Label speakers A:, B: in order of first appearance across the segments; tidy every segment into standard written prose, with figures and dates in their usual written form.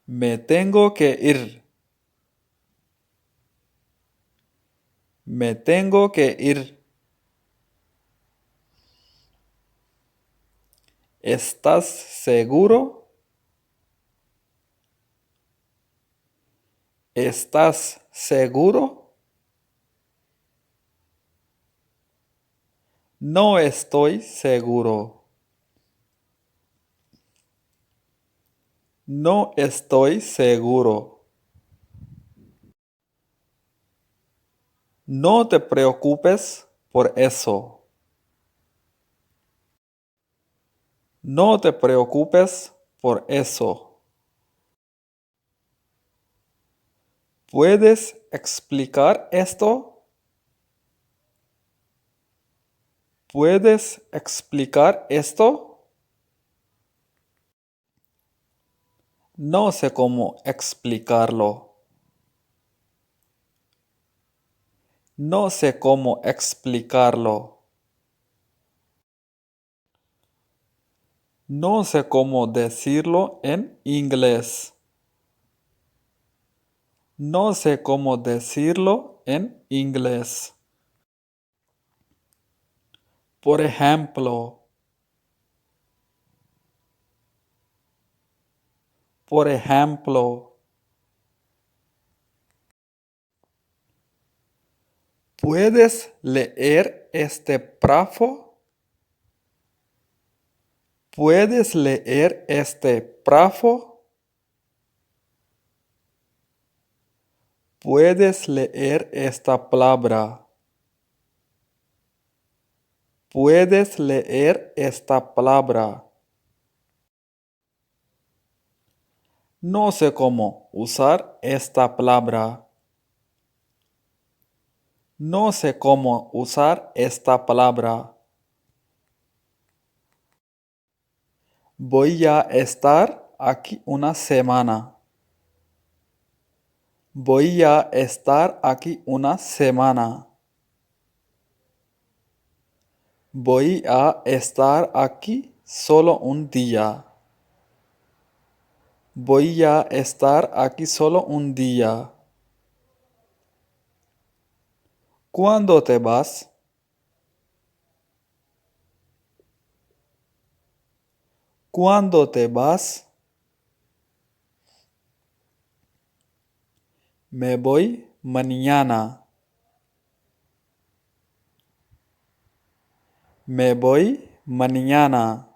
A: Me tengo que ir. Me tengo que ir. ¿Estás seguro? ¿Estás seguro? No estoy seguro. No estoy seguro. No te preocupes por eso. No te preocupes por eso. ¿Puedes explicar esto? ¿Puedes explicar esto? No sé cómo explicarlo. No sé cómo explicarlo. No sé cómo decirlo en inglés. No sé cómo decirlo en inglés. Por ejemplo, por ejemplo, ¿puedes leer este párrafo? ¿Puedes leer este párrafo? ¿Puedes leer esta palabra? ¿Puedes leer esta palabra? No sé cómo usar esta palabra. No sé cómo usar esta palabra. Voy a estar aquí una semana. Voy a estar aquí una semana. Voy a estar aquí solo un día. Voy a estar aquí solo un día. ¿Cuándo te vas? ¿Cuándo te vas? Me voy mañana. Me voy mañana.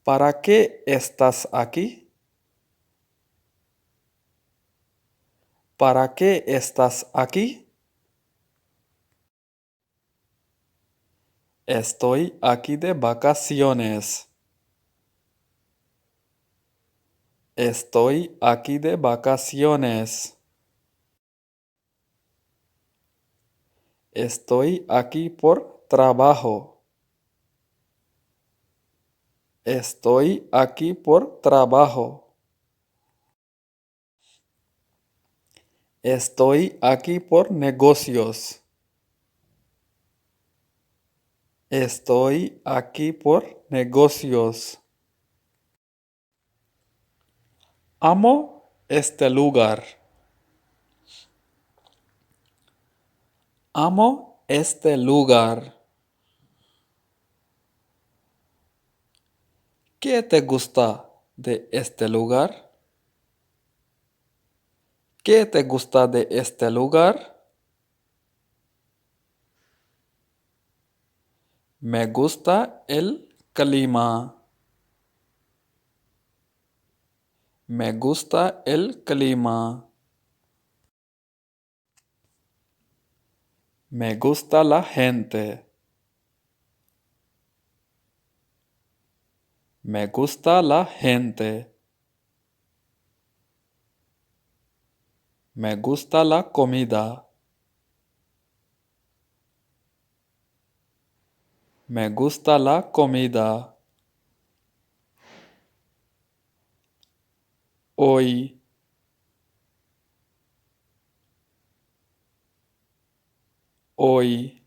A: ¿Para qué estás aquí? ¿Para qué estás aquí? Estoy aquí de vacaciones. Estoy aquí de vacaciones. Estoy aquí por trabajo. Estoy aquí por trabajo. Estoy aquí por negocios. Estoy aquí por negocios. Amo este lugar. Amo este lugar. ¿Qué te gusta de este lugar? ¿Qué te gusta de este lugar? Me gusta el clima. Me gusta el clima. Me gusta la gente. Me gusta la gente. Me gusta la comida. Me gusta la comida. Hoy. Hoy.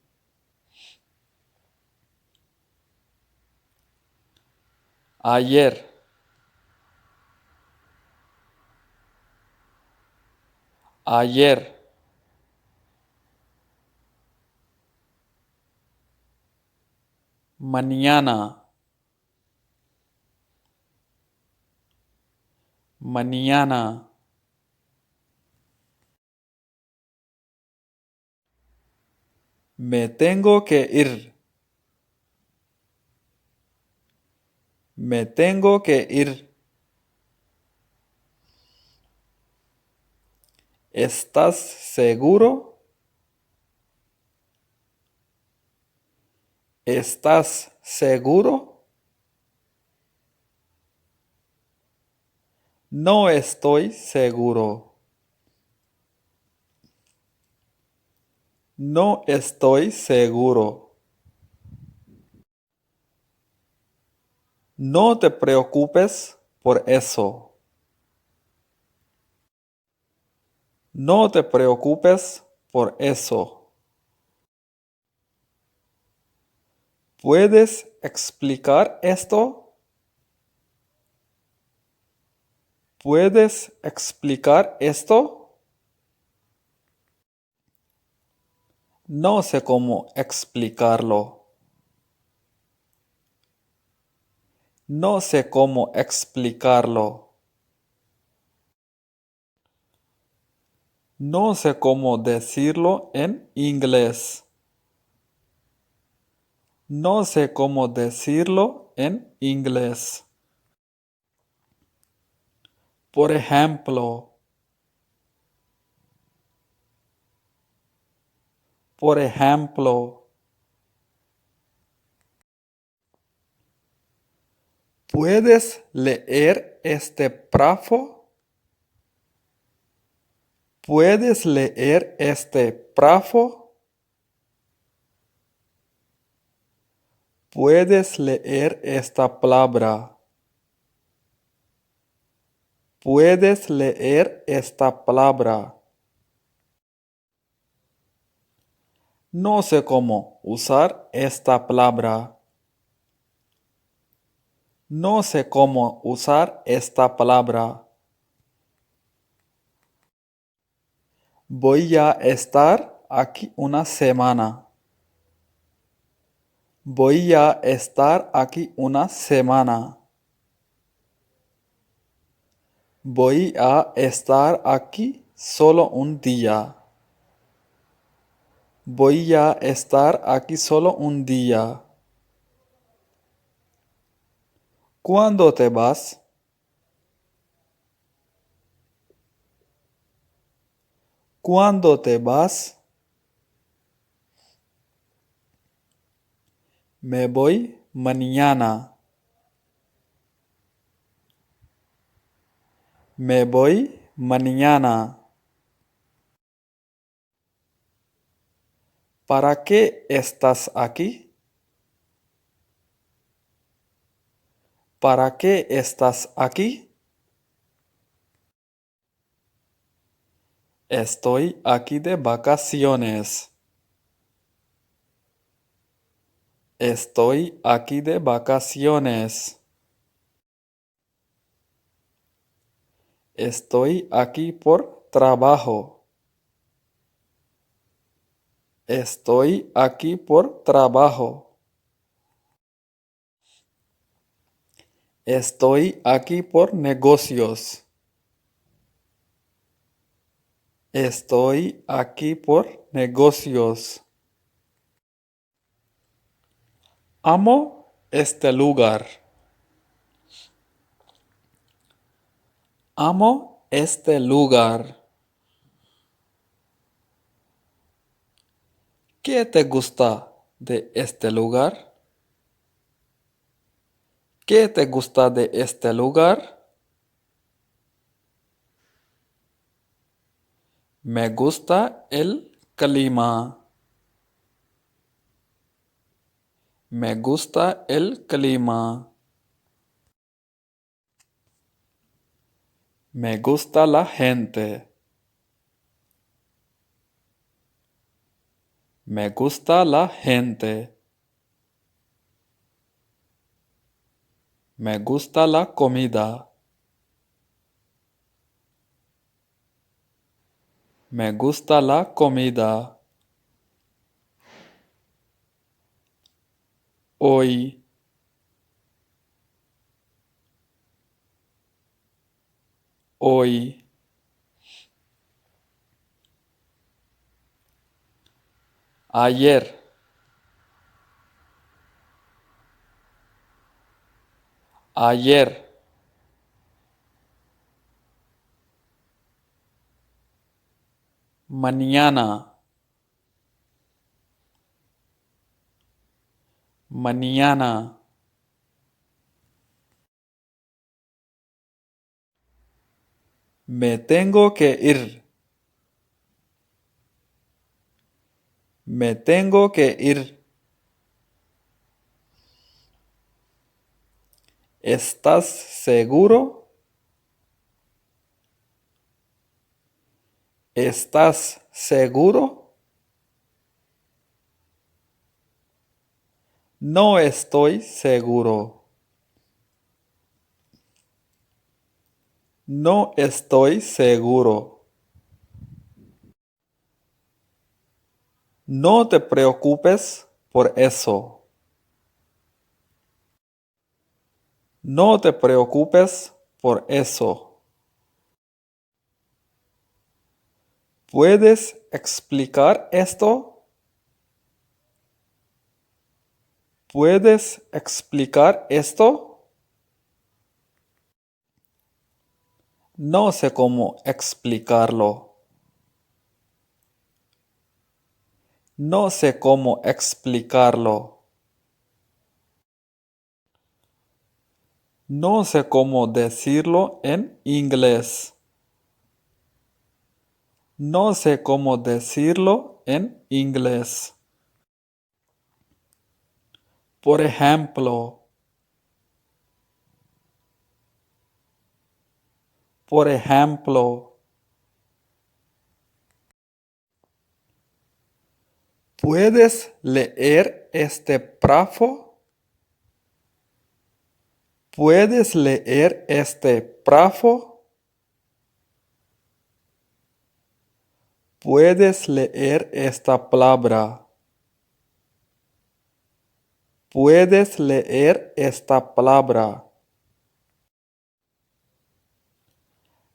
A: ayer, ayer, mañana, mañana, me tengo que ir, me tengo que ir. ¿Estás seguro? ¿Estás seguro? No estoy seguro. No estoy seguro. No te preocupes por eso. No te preocupes por eso. ¿Puedes explicar esto? ¿Puedes explicar esto? No sé cómo explicarlo. No sé cómo explicarlo. No sé cómo decirlo en inglés. No sé cómo decirlo en inglés. Por ejemplo, por ejemplo, ¿puedes leer este párrafo? ¿Puedes leer este párrafo? ¿Puedes leer esta palabra? ¿Puedes leer esta palabra? No sé cómo usar esta palabra. No sé cómo usar esta palabra. Voy a estar aquí una semana. Voy a estar aquí una semana. Voy a estar aquí solo un día. Voy a estar aquí solo un día. ¿Cuándo te vas? ¿Cuándo te vas? Me voy mañana. Me voy mañana. ¿Para qué estás aquí? ¿Para qué estás aquí? Estoy aquí de vacaciones. Estoy aquí de vacaciones. Estoy aquí por trabajo. Estoy aquí por trabajo. Estoy aquí por negocios. Estoy aquí por negocios. Amo este lugar. Amo este lugar. ¿Qué te gusta de este lugar? ¿Qué te gusta de este lugar? Me gusta el clima. Me gusta el clima. Me gusta la gente. Me gusta la gente. Me gusta la comida. Me gusta la comida. Hoy. Hoy. Ayer. Ayer. Mañana. Mañana. Me tengo que ir. Me tengo que ir. ¿Estás seguro? ¿Estás seguro? No estoy seguro. No estoy seguro. No te preocupes por eso. No te preocupes por eso. ¿Puedes explicar esto? ¿Puedes explicar esto? No sé cómo explicarlo. No sé cómo explicarlo. No sé cómo decirlo en inglés. No sé cómo decirlo en inglés. Por ejemplo. Por ejemplo. ¿Puedes leer este párrafo? ¿Puedes leer este párrafo? ¿Puedes leer esta palabra? ¿Puedes leer esta palabra?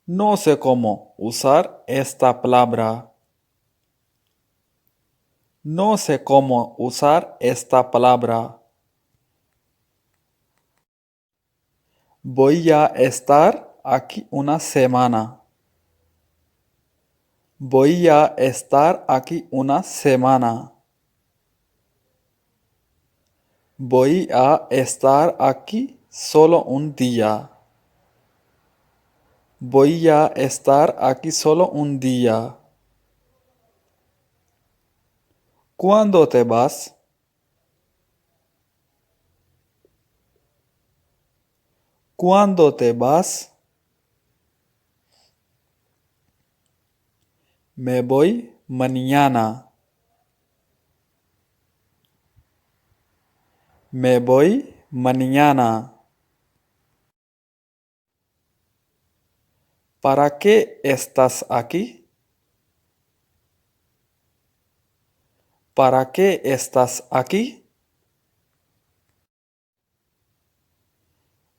A: No sé cómo usar esta palabra. No sé cómo usar esta palabra. Voy a estar aquí una semana. Voy a estar aquí una semana. Voy a estar aquí solo un día. Voy a estar aquí solo un día. ¿Cuándo te vas? ¿Cuándo te vas? Me voy mañana. Me voy mañana. ¿Para qué estás aquí? ¿Para qué estás aquí?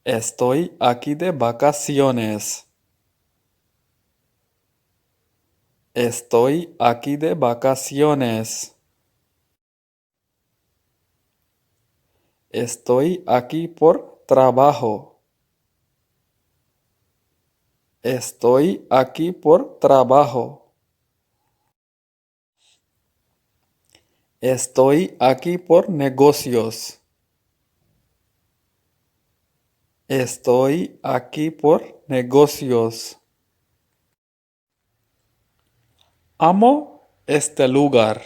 A: Estoy aquí de vacaciones. Estoy aquí de vacaciones. Estoy aquí por trabajo. Estoy aquí por trabajo. Estoy aquí por negocios. Estoy aquí por negocios. Amo este lugar.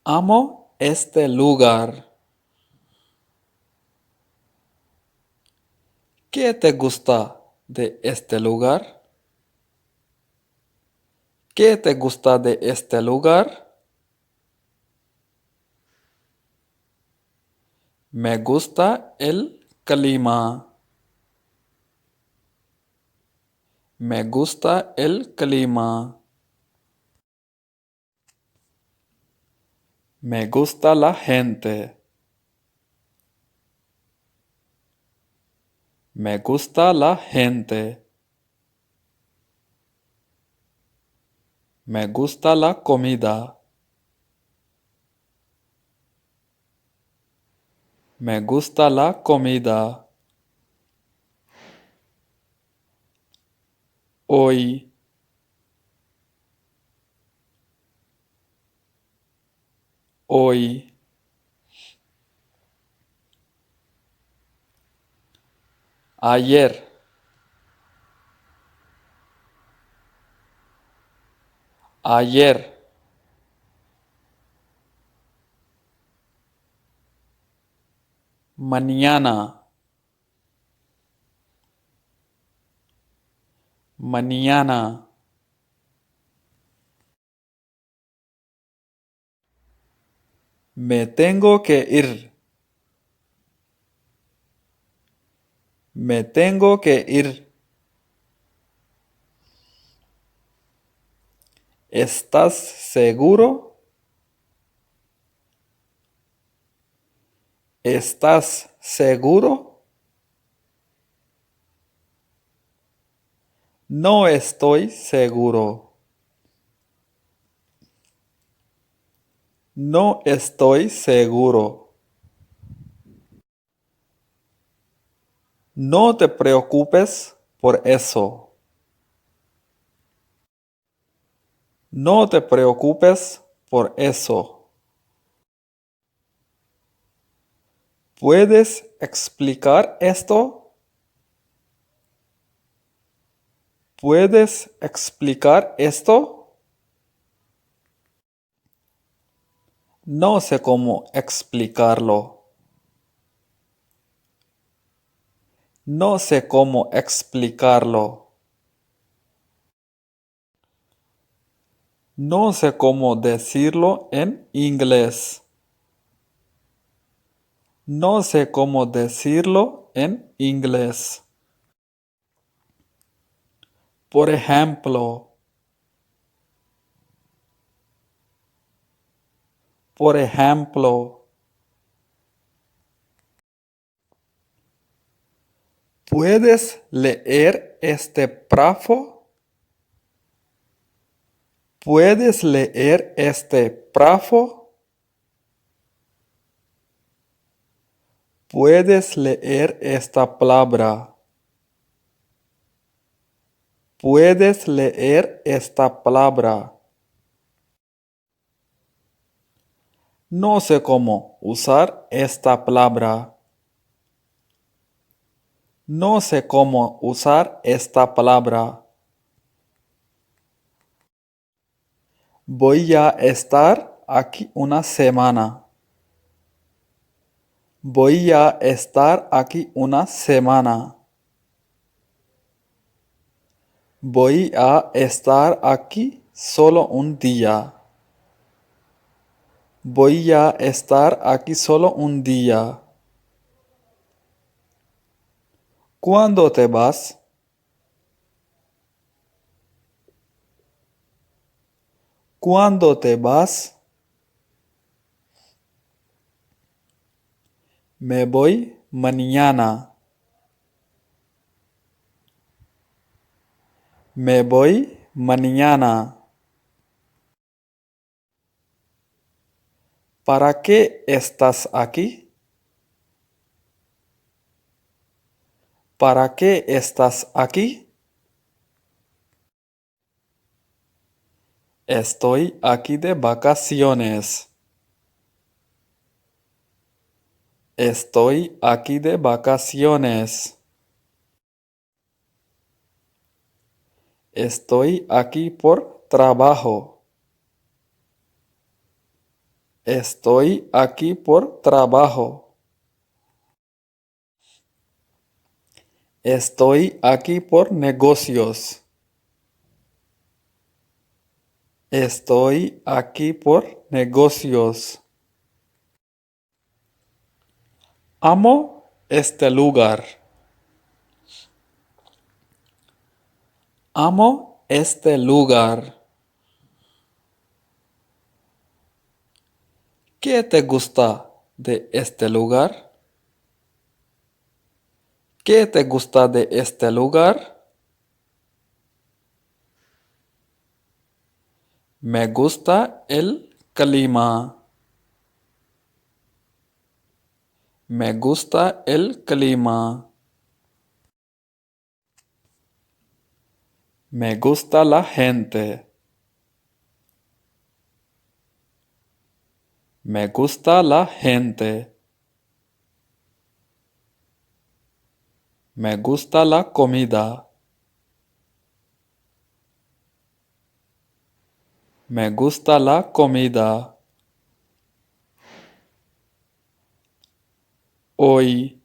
A: Amo este lugar. ¿Qué te gusta de este lugar? ¿Qué te gusta de este lugar? Me gusta el clima. Me gusta el clima. Me gusta la gente. Me gusta la gente. Me gusta la comida. Me gusta la comida. Hoy. Hoy. Ayer. Ayer. Mañana. Mañana. Me tengo que ir. Me tengo que ir. ¿Estás seguro? ¿Estás seguro? No estoy seguro. No estoy seguro. No te preocupes por eso. No te preocupes por eso. ¿Puedes explicar esto? ¿Puedes explicar esto? No sé cómo explicarlo. No sé cómo explicarlo. No sé cómo decirlo en inglés. No sé cómo decirlo en inglés. Por ejemplo. Por ejemplo. ¿Puedes leer este párrafo? ¿Puedes leer este párrafo? ¿Puedes leer esta palabra? ¿Puedes leer esta palabra? No sé cómo usar esta palabra. No sé cómo usar esta palabra. Voy a estar aquí una semana. Voy a estar aquí una semana. Voy a estar aquí solo un día. Voy a estar aquí solo un día. ¿Cuándo te vas? ¿Cuándo te vas? Me voy mañana. Me voy mañana. ¿Para qué estás aquí? ¿Para qué estás aquí? Estoy aquí de vacaciones. Estoy aquí de vacaciones. Estoy aquí por trabajo. Estoy aquí por trabajo. Estoy aquí por negocios. Estoy aquí por negocios. Amo este lugar. Amo este lugar. ¿Qué te gusta de este lugar? ¿Qué te gusta de este lugar? Me gusta el clima. Me gusta el clima. Me gusta la gente. Me gusta la gente. Me gusta la comida. Me gusta la comida. Hoy.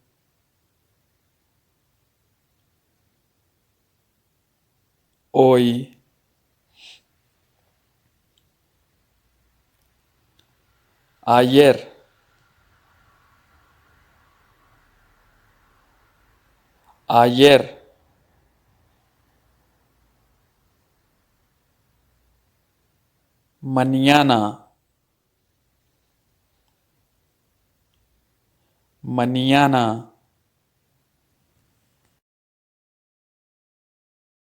A: Hoy. Ayer. Ayer. Mañana. Mañana.